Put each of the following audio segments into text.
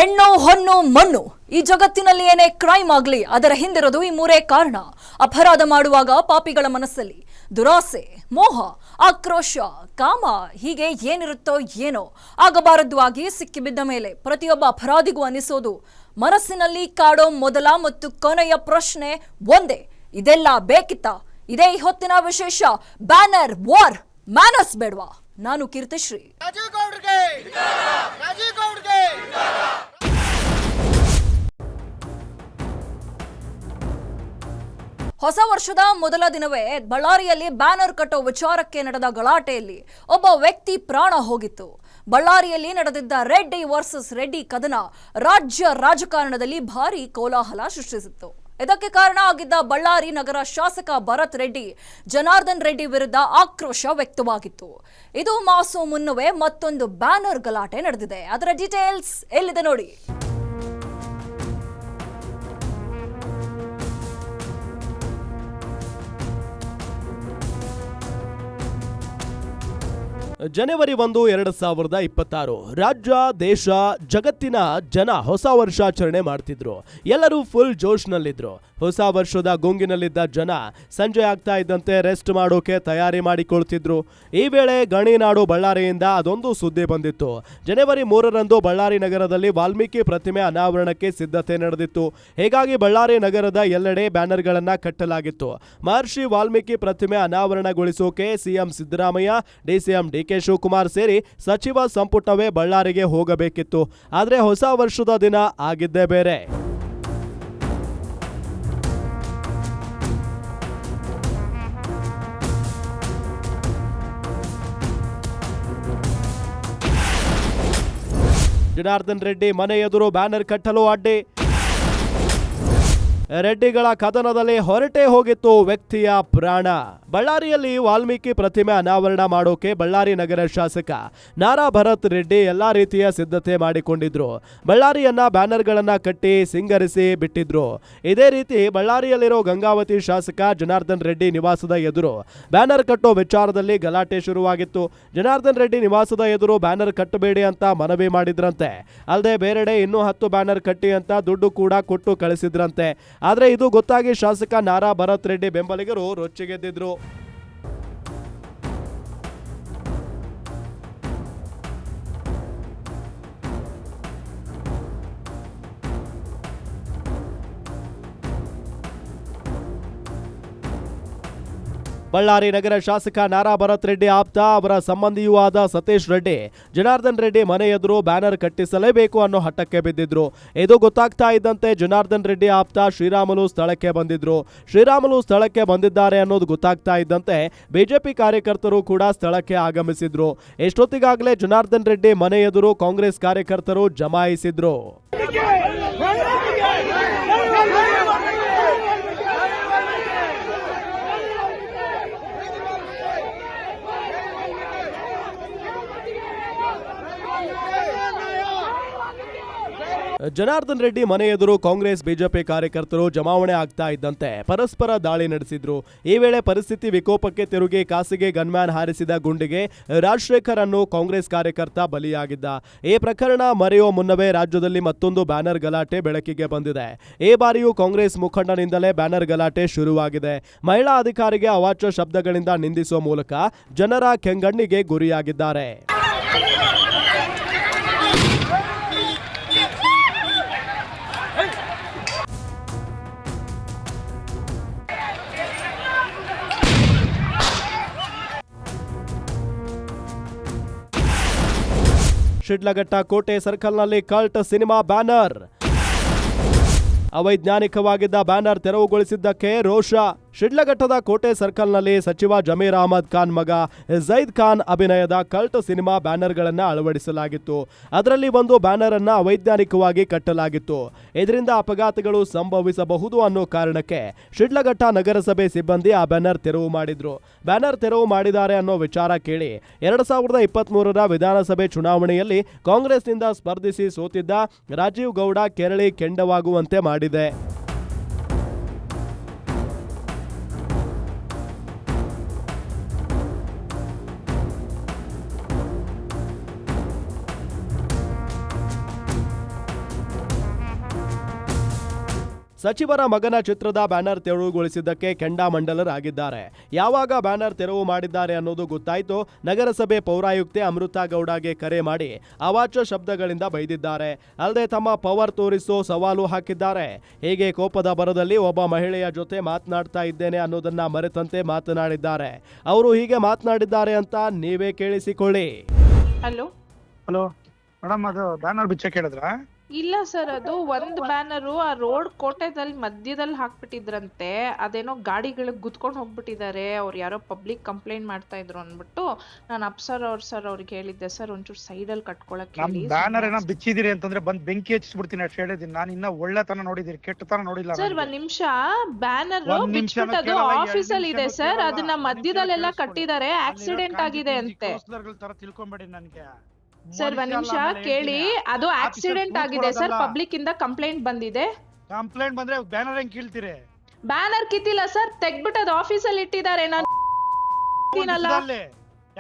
ಹೆಣ್ಣು ಹೊನ್ನು ಮಣ್ಣು ಈ ಜಗತ್ತಿನಲ್ಲಿ ಏನೇ ಕ್ರೈಮ್ ಆಗಲಿ ಅದರ ಹಿಂದಿರೋದು ಈ ಮೂರೇ ಕಾರಣ. ಅಪರಾಧ ಮಾಡುವಾಗ ಪಾಪಿಗಳ ಮನಸ್ಸಲ್ಲಿ ದುರಾಸೆ, ಮೋಹ, ಆಕ್ರೋಶ, ಕಾಮ ಹೀಗೆ ಏನಿರುತ್ತೋ ಏನೋ ಆಗಬಾರದು ಆಗಿ ಸಿಕ್ಕಿಬಿದ್ದ ಮೇಲೆ ಪ್ರತಿಯೊಬ್ಬ ಅಪರಾಧಿಗೂ ಅನಿಸೋದು ಮನಸ್ಸಿನಲ್ಲಿ ಕಾಡೋ ಮೊದಲ ಮತ್ತು ಕೊನೆಯ ಪ್ರಶ್ನೆ ಒಂದೇ, ಇದೆಲ್ಲ ಬೇಕಿತ್ತ? ಇದೇ ಈ ಹೊತ್ತಿನ ವಿಶೇಷ ಬ್ಯಾನರ್ ವಾರ್. ಮ್ಯಾನಸ್ ಬೇಡ್ವಾ? ನಾನು ಕೀರ್ತಿಶ್ರೀ. ಹೊಸ ವರ್ಷದ ಮೊದಲ ದಿನವೇ ಬಳ್ಳಾರಿಯಲ್ಲಿ ಬ್ಯಾನರ್ ಕಟ್ಟೋ ವಿಚಾರಕ್ಕೆ ನಡೆದ ಗಲಾಟೆಯಲ್ಲಿ ಒಬ್ಬ ವ್ಯಕ್ತಿ ಪ್ರಾಣ ಹೋಗಿತ್ತು. ಬಳ್ಳಾರಿಯಲ್ಲಿ ನಡೆದಿದ್ದ ರೆಡ್ಡಿ ವರ್ಸಸ್ ರೆಡ್ಡಿ ಕದನ ರಾಜ್ಯ ರಾಜಕಾರಣದಲ್ಲಿ ಭಾರೀ ಕೋಲಾಹಲ ಸೃಷ್ಟಿಸಿತ್ತು. ಇದಕ್ಕೆ ಕಾರಣ ಆಗಿದ್ದ ಬಳ್ಳಾರಿ ನಗರ ಶಾಸಕ ಭರತ್ ರೆಡ್ಡಿ ಜನಾರ್ದನ್ ರೆಡ್ಡಿ ವಿರುದ್ಧ ಆಕ್ರೋಶ ವ್ಯಕ್ತವಾಗಿತ್ತು. ಇದು ಮಾಸು ಮುನ್ನವೇ ಮತ್ತೊಂದು ಬ್ಯಾನರ್ ಗಲಾಟೆ ನಡೆದಿದೆ. ಅದರ ಡೀಟೇಲ್ಸ್ ಎಲ್ಲಿದೆ ನೋಡಿ. ಜನವರಿ 1, 2026 ರಾಜ್ಯ, ದೇಶ, ಜಗತ್ತಿನ ಜನ ಹೊಸ ವರ್ಷಾಚರಣೆ ಮಾಡ್ತಿದ್ರು. ಎಲ್ಲರೂ ಫುಲ್ ಜೋಶ್ನಲ್ಲಿದ್ರು. ಹೊಸ ವರ್ಷದ ಗುಂಗಿನಲ್ಲಿದ್ದ ಜನ ಸಂಜೆ ಆಗ್ತಾ ಇದ್ದಂತೆ ರೆಸ್ಟ್ ಮಾಡೋಕೆ ತಯಾರಿ ಮಾಡಿಕೊಳ್ತಿದ್ರು. ಈ ವೇಳೆ ಗಣಿನಾಡು ಬಳ್ಳಾರಿಯಿಂದ ಅದೊಂದು ಸುದ್ದಿ ಬಂದಿತ್ತು. ಜನವರಿ 3ರಂದು ಬಳ್ಳಾರಿ ನಗರದಲ್ಲಿ ವಾಲ್ಮೀಕಿ ಪ್ರತಿಮೆ ಅನಾವರಣಕ್ಕೆ ಸಿದ್ಧತೆ ನಡೆದಿತ್ತು. ಹೀಗಾಗಿ ಬಳ್ಳಾರಿ ನಗರದ ಎಲ್ಲೆಡೆ ಬ್ಯಾನರ್ಗಳನ್ನ ಕಟ್ಟಲಾಗಿತ್ತು. ಮಹರ್ಷಿ ವಾಲ್ಮೀಕಿ ಪ್ರತಿಮೆ ಅನಾವರಣಗೊಳಿಸೋಕೆ ಸಿಎಂ ಸಿದ್ದರಾಮಯ್ಯ, ಡಿಸಿಎಂ ಡಿಕೆ ಶಿವಕುಮಾರ್ ಸೇರಿ ಸಚಿವ ಸಂಪುಟವೇ ಬಳ್ಳಾರಿಗೆ ಹೋಗಬೇಕಿತ್ತು. ಆದರೆ ಹೊಸ ವರ್ಷದ ದಿನ ಆಗಿದ್ದೇ ಬೇರೆ. ಜನಾರ್ದನ್ ರೆಡ್ಡಿ ಮನೆ ಎದುರು ಬ್ಯಾನರ್ ಕಟ್ಟಲು ಅಡ್ಡಿ. ರೆಡ್ಡಿಗಳ ಕದನದಲ್ಲಿ ಹೊರಟೇ ಹೋಗಿತ್ತು ವ್ಯಕ್ತಿಯ ಪ್ರಾಣ. ಬಳ್ಳಾರಿಯಲ್ಲಿ ವಾಲ್ಮೀಕಿ ಪ್ರತಿಮೆ ಅನಾವರಣ ಮಾಡೋಕೆ ಬಳ್ಳಾರಿ ನಗರ ಶಾಸಕ ನಾರಾ ಭರತ್ ರೆಡ್ಡಿ ಎಲ್ಲಾ ರೀತಿಯ ಸಿದ್ಧತೆ ಮಾಡಿಕೊಂಡಿದ್ರು. ಬಳ್ಳಾರಿಯನ್ನ ಬ್ಯಾನರ್ಗಳನ್ನ ಕಟ್ಟಿ ಸಿಂಗರಿಸಿ ಬಿಟ್ಟಿದ್ರು. ಇದೇ ರೀತಿ ಬಳ್ಳಾರಿಯಲ್ಲಿರೋ ಗಂಗಾವತಿ ಶಾಸಕ ಜನಾರ್ದನ್ ರೆಡ್ಡಿ ನಿವಾಸದ ಎದುರು ಬ್ಯಾನರ್ ಕಟ್ಟೋ ವಿಚಾರದಲ್ಲಿ ಗಲಾಟೆ ಶುರುವಾಗಿತ್ತು. ಜನಾರ್ದನ್ ರೆಡ್ಡಿ ನಿವಾಸದ ಎದುರು ಬ್ಯಾನರ್ ಕಟ್ಟಬೇಡಿ ಅಂತ ಮನವಿ ಮಾಡಿದ್ರಂತೆ. ಅಲ್ಲದೆ ಬೇರೆಡೆ ಇನ್ನೂ 10 ಬ್ಯಾನರ್ ಕಟ್ಟಿ ಅಂತ ದುಡ್ಡು ಕೂಡ ಕೊಟ್ಟು ಕಳಿಸಿದ್ರಂತೆ. ಆದ್ರೆ ಇದು ಗೊತ್ತಾಗಿ ಶಾಸಕ ನಾರಾ ಭರತ್ ರೆಡ್ಡಿ ಬೆಂಬಲಿಗರು ರೊಚ್ಚಿಗೆದ್ದಿದ್ರು. ಬಳ್ಳಾರಿ ನಗರ ಶಾಸಕ ನಾರಾ ಭರತ್ ರೆಡ್ಡಿ ಆಪ್ತ, ಅವರ ಸಂಬಂಧಿಯೂ ಆದ ಸತೀಶ್ ರೆಡ್ಡಿ ಜನಾರ್ದನ್ ರೆಡ್ಡಿ ಮನೆ ಎದುರು ಬ್ಯಾನರ್ ಕಟ್ಟಿಸಲೇಬೇಕು ಅನ್ನೋ ಹಠಕ್ಕೆ ಬಿದ್ದಿದ್ರು. ಇದು ಗೊತ್ತಾಗ್ತಾ ಇದ್ದಂತೆ ಜನಾರ್ದನ್ ರೆಡ್ಡಿ ಆಪ್ತ ಶ್ರೀರಾಮುಲು ಸ್ಥಳಕ್ಕೆ ಬಂದಿದ್ರು. ಶ್ರೀರಾಮುಲು ಸ್ಥಳಕ್ಕೆ ಬಂದಿದ್ದಾರೆ ಅನ್ನೋದು ಗೊತ್ತಾಗ್ತಾ ಇದ್ದಂತೆ ಬಿಜೆಪಿ ಕಾರ್ಯಕರ್ತರು ಕೂಡ ಸ್ಥಳಕ್ಕೆ ಆಗಮಿಸಿದ್ರು. ಎಷ್ಟೊತ್ತಿಗಾಗಲೇ ಜನಾರ್ದನ್ ರೆಡ್ಡಿ ಮನೆ ಎದುರು ಕಾಂಗ್ರೆಸ್ ಕಾರ್ಯಕರ್ತರು ಜಮಾಯಿಸಿದ್ರು. ಜನಾರ್ದನ್ ರೆಡ್ಡಿ ಮನೆ ಎದುರು ಕಾಂಗ್ರೆಸ್ ಬಿಜೆಪಿ ಕಾರ್ಯಕರ್ತರು ಜಮಾವಣೆ ಆಗ್ತಾ ಇದ್ದಂತೆ ಪರಸ್ಪರ ದಾಳಿ ನಡೆಸಿದ್ರು. ಈ ವೇಳೆ ಪರಿಸ್ಥಿತಿ ವಿಕೋಪಕ್ಕೆ ತಿರುಗಿ ಖಾಸಗಿ ಗನ್ಮ್ಯಾನ್ ಹಾರಿಸಿದ ಗುಂಡಿಗೆ ರಾಜಶೇಖರ್ ಅನ್ನು ಕಾಂಗ್ರೆಸ್ ಕಾರ್ಯಕರ್ತ ಬಲಿಯಾಗಿದ್ದ. ಈ ಪ್ರಕರಣ ಮರೆಯೋ ಮುನ್ನವೇ ರಾಜ್ಯದಲ್ಲಿ ಮತ್ತೊಂದು ಬ್ಯಾನರ್ ಗಲಾಟೆ ಬೆಳಕಿಗೆ ಬಂದಿದೆ. ಈ ಬಾರಿಯೂ ಕಾಂಗ್ರೆಸ್ ಮುಖಂಡನಿಂದಲೇ ಬ್ಯಾನರ್ ಗಲಾಟೆ ಶುರುವಾಗಿದೆ. ಮಹಿಳಾ ಅಧಿಕಾರಿಗೆ ಅವಾಚ್ಯ ಶಬ್ದಗಳಿಂದ ನಿಂದಿಸುವ ಮೂಲಕ ಜನರ ಕೆಂಗಣ್ಣಿಗೆ ಗುರಿಯಾಗಿದ್ದಾರೆ. ಶಿಡ್ಲಘಟ್ಟ ಕೋಟೆ ಸರ್ಕಲ್ನಲ್ಲಿ ಕಲ್ಟ್ ಸಿನಿಮಾ ಬ್ಯಾನರ್. ಅವೈಜ್ಞಾನಿಕವಾಗಿದ್ದ ಬ್ಯಾನರ್ ತೆರವುಗೊಳಿಸಿದ್ದಕ್ಕೆ ರೋಷ. ಶಿಡ್ಲಘಟ್ಟದ ಕೋಟೆ ಸರ್ಕಲ್ನಲ್ಲಿ ಸಚಿವ ಜಮೀರ್ ಅಹಮದ್ ಖಾನ್ ಮಗ ಝೈದ್ ಖಾನ್ ಅಭಿನಯದ ಕಲ್ಟ್ ಸಿನಿಮಾ ಬ್ಯಾನರ್ಗಳನ್ನು ಅಳವಡಿಸಲಾಗಿತ್ತು. ಅದರಲ್ಲಿ ಒಂದು ಬ್ಯಾನರ್ ಅನ್ನ ಅವೈಜ್ಞಾನಿಕವಾಗಿ ಕಟ್ಟಲಾಗಿತ್ತು. ಇದರಿಂದ ಅಪಘಾತಗಳು ಸಂಭವಿಸಬಹುದು ಅನ್ನೋ ಕಾರಣಕ್ಕೆ ಶಿಡ್ಲಘಟ್ಟ ನಗರಸಭೆ ಸಿಬ್ಬಂದಿ ಆ ಬ್ಯಾನರ್ ತೆರವು ಮಾಡಿದ್ರು. ಬ್ಯಾನರ್ ತೆರವು ಮಾಡಿದ್ದಾರೆ ಅನ್ನೋ ವಿಚಾರ ಕೇಳಿ 2023ರ ವಿಧಾನಸಭೆ ಚುನಾವಣೆಯಲ್ಲಿ ಕಾಂಗ್ರೆಸ್ನಿಂದ ಸ್ಪರ್ಧಿಸಿ ಸೋತಿದ್ದ ರಾಜೀವ್ ಗೌಡ ಕೆರಳಿ ಕೆಂಡವಾಗುವಂತೆ ಮಾಡಿದೆ. ಸಚಿವರ ಮಗನ ಚಿತ್ರದ ಬ್ಯಾನರ್ ತೆರವುಗೊಳಿಸಿದ್ದಕ್ಕೆ ಕೆಂಡಾಮಂಡಲರಾಗಿದ್ದಾರೆ. ಯಾವಾಗ ಬ್ಯಾನರ್ ತೆರವು ಮಾಡಿದ್ದಾರೆ ಅನ್ನೋದು ಗೊತ್ತಾಯ್ತು. ನಗರಸಭೆ ಪೌರಾಯುಕ್ತೆ ಅಮೃತಾ ಗೌಡಗೆ ಕರೆ ಮಾಡಿ ಅವಾಚ್ಯ ಶಬ್ದಗಳಿಂದ ಬೈದಿದ್ದಾರೆ. ಅಲ್ಲದೆ ತಮ್ಮ ಪವರ್ ತೋರಿಸೋ ಸವಾಲು ಹಾಕಿದ್ದಾರೆ. ಹೀಗೆ ಕೋಪದ ಬರದಲ್ಲಿ ಒಬ್ಬ ಮಹಿಳೆಯ ಜೊತೆ ಮಾತನಾಡ್ತಾ ಇದ್ದೇನೆ ಅನ್ನೋದನ್ನ ಮರೆತಂತೆ ಮಾತನಾಡಿದ್ದಾರೆ. ಅವರು ಹೀಗೆ ಮಾತನಾಡಿದ್ದಾರೆ ಅಂತ ನೀವೇ ಕೇಳಿಸಿಕೊಳ್ಳಿ. ಹಲೋ ಹಲೋ ಮೇಡಮ್, ಅದು ಬ್ಯಾನರ್ ಬಿಚ್ಚಕ್ಕೆ ಹೇಳಿದ್ರಾ? ಇಲ್ಲ ಸರ್, ಅದು ಒಂದು ಬ್ಯಾನರು ಆ ರೋಡ್ ಕೋಟೆದಲ್ಲಿ ಮಧ್ಯದಲ್ಲಿ ಹಾಕ್ಬಿಟ್ಟಿದ್ರಂತೆ. ಅದೇನೋ ಗಾಡಿಗಳಿಗೆ ಗುದ್ಕೊಂಡು ಹೋಗ್ಬಿಟ್ಟಿದ್ದಾರೆ. ಅವ್ರು ಯಾರೋ ಪಬ್ಲಿಕ್ ಕಂಪ್ಲೇಂಟ್ ಮಾಡ್ತಾ ಇದ್ರು ಅಂದ್ಬಿಟ್ಟು ನಾನು ಅಪ್ಸರ್ ಅವ್ರಿಗೆ ಹೇಳಿದ್ದೆ, ಸರ್ ಒಂಚೂರು ಸೈಡಲ್ಲಿ ಕಟ್ಕೊಳಕ್ ನಮ್ ಹೇಳಿ. ಬ್ಯಾನರ್ ಏನೋ ಬಿಚ್ಚಿದಿರಿ ಅಂತಂದ್ರೆ ಬಂದ್ ಬೆಂಕಿ ಹಚ್ಚಿಬಿಡ್ತೀನಿ ಅಷ್ಟು ಹೇಳಿದೀನಿ. ನಾನು ಇನ್ನ ಒಳ್ಳೆತನ ನೋಡಿದಿರಿ, ಕೆಟ್ಟತನ ನೋಡಿಲ್ಲ. ಸರ್ ಒಂದ್ ನಿಮಿಷ, ಬ್ಯಾನರ್ ಒಂದ್ ನಿಮಿಷನೂ ಬಿಚ್ಬಿಟ್ಟದು ಕೇಳಲ್ಲ, ಆಫೀಸ್ ಅಲ್ಲಿ ಇದೆ ಎರಡ್ ನಿಮಿಷನೂ ಸರ್. ಕೇಳಲ್ಲ. ಅದನ್ನ ಮಧ್ಯದಲ್ಲೆಲ್ಲ ಕಟ್ಟಿದ್ದಾರೆ, ಆಕ್ಸಿಡೆಂಟ್ ಆಗಿದೆ ಅಂತೆ. ತರ ತಿಳ್ಕೊಂಬೇಡಿ ನನ್ಗೆ. ಸರ್ ಒಂದ್ ನಿಮಿಷ ಕೇಳಿ, ಅದು ಆಕ್ಸಿಡೆಂಟ್ ಆಗಿದೆ ಸರ್. ಪಬ್ಲಿಕ್ ಇಂದ ಕಂಪ್ಲೇಂಟ್ ಬಂದಿದೆ. ಕಂಪ್ಲೇಂಟ್ ಬಂದ್ರೆ ಬ್ಯಾನರ್ ಹೆಂಗ್ ಕೀಳ್ತೀರಿ? ಬ್ಯಾನರ್ ಕಿತ್ತಿಲ್ಲ ಸರ್, ತೆಗ್ಬಿಟ್ಟು ಅದು ಆಫೀಸ್ ಅಲ್ಲಿ ಇಟ್ಟಿದ್ದಾರೆ. ನಾನು